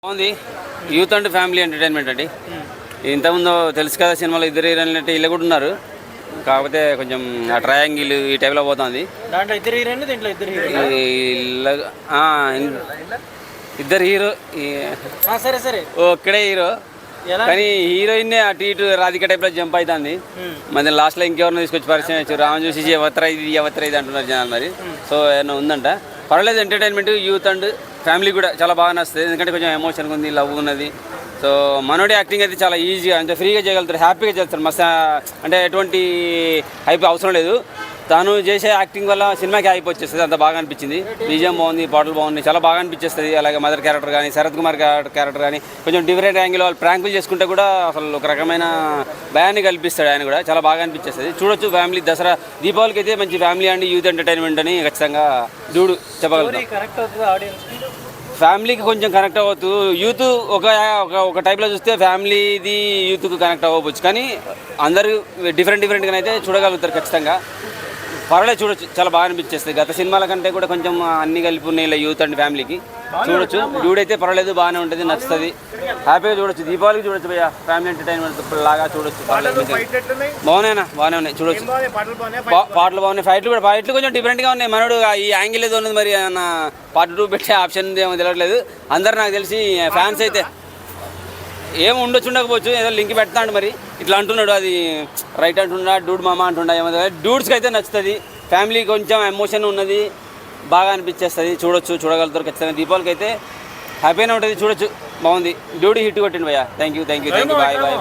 బాగుంది. Youth and family entertainment అండి. ఇంతకుముందు తెలుసు కదా సినిమాలో ఇద్దరు హీరోయిన్లు అంటే వీళ్ళు కూడా ఉన్నారు. కాకపోతే కొంచెం ఆ ట్రయాంగిల్ ఈ టైప్లో పోతుంది. దాంట్లో ఇద్దరు హీరోయిన్లు, దీంట్లో ఇద్దరు ఇద్దరు హీరో సరే సరే ఒక్కడే హీరో, కానీ హీరోయిన్ అటు ఇటు రాధిక టైప్లో జంప్ అవుతుంది. మరి లాస్ట్లో ఇంకెవరిని తీసుకొచ్చి పరిచయం వచ్చారు. రామన్ చూసి ఎవతర ఇది అంటున్నారు జనాలు. మరి సో ఏమన్నా ఉందంట. పర్వాలేదు, ఎంటర్టైన్మెంట్ యూత్ అండ్ ఫ్యామిలీ కూడా చాలా బాగా నచ్చుతుంది. ఎందుకంటే కొంచెం ఎమోషన్ ఉంది, లవ్ ఉన్నది. సో మనోడి యాక్టింగ్ అయితే చాలా ఈజీగా అంటే ఫ్రీగా చేయగలుగుతారు, హ్యాపీగా చేస్తారు. మస్తు అంటే ఎటువంటి హైప్ అవసరం లేదు. తాను చేసే యాక్టింగ్ వల్ల సినిమాకి హైప్ వచ్చేస్తుంది. అంత బాగా అనిపించింది. బీజిఎం బాగుంది, పాటలు బాగున్నాయి, చాలా బాగా అనిపించేస్తుంది. అలాగే మదర్ క్యారెక్టర్ కానీ, శరత్ కుమార్ క్యారెక్టర్ కానీ కొంచెం డిఫరెంట్ యాంగిల్ వాళ్ళు ప్రాంకులు చేసుకుంటే కూడా అసలు ఒక రకమైన భయాన్ని కల్పిస్తాడు. ఆయన కూడా చాలా బాగా అనిపించేస్తుంది. చూడొచ్చు. ఫ్యామిలీ దసరా దీపావళికి అయితే మంచి ఫ్యామిలీ అండ్ యూత్ ఎంటర్టైన్మెంట్ అని ఖచ్చితంగా చూడు చెప్పగలుగుతాం. ఫ్యామిలీకి కొంచెం కనెక్ట్ అవ్వచ్చు. యూత్ ఒక టైప్లో చూస్తే ఫ్యామిలీది యూత్కి కనెక్ట్ అవ్వచ్చు, కానీ అందరూ డిఫరెంట్గా అయితే చూడగలుగుతారు ఖచ్చితంగా. పర్వాలేదు, చూడొచ్చు. చాలా బాగా అనిపించేస్తుంది. గత సినిమాల కంటే కూడా కొంచెం అన్ని కలిపి ఉన్నాయి ఇలా యూత్ అండ్ ఫ్యామిలీకి. చూడొచ్చు. అయితే పర్వాలేదు, బాగానే ఉంటుంది, నచ్చుతుంది, హ్యాపీగా చూడొచ్చు. దీపావళికి చూడొచ్చు భయ్యా. ఫ్యామిలీ ఎంటర్టైన్మెంట్ లాగా చూడొచ్చు. బాగానే ఉన్నాయి, చూడొచ్చు. పాటలు బాగున్నాయి, ఫైట్లు కొంచెం డిఫరెంట్గా ఉన్నాయి. మనోడు ఈ యాంగిల్ ఏదో ఉన్నది. మరి అన్న పార్ట్ 2 పెట్టే ఆప్షన్ ఏమో తెలియట్లేదు. అందరు నాకు తెలిసి ఫ్యాన్స్ అయితే ఏం ఉండకపోవచ్చు, ఏదో లింక్ పెడతాడు మరి ఇట్లా అంటున్నాడు. అది రైట్ అంటున్నా, డూడ్ మామ అంటున్నా, ఏమో డూడ్స్కి అయితే నచ్చుతుంది. ఫ్యామిలీ కొంచెం ఎమోషన్ ఉన్నది, బాగా అనిపించేస్తుంది. చూడగలుగుతారు ఖచ్చితంగా. దీపావళికి అయితే హ్యాపీగా ఉంటుంది, చూడొచ్చు. బాగుంది. డ్యూటీ హిట్ కొట్టిండు భయ్యా. Thank you bye.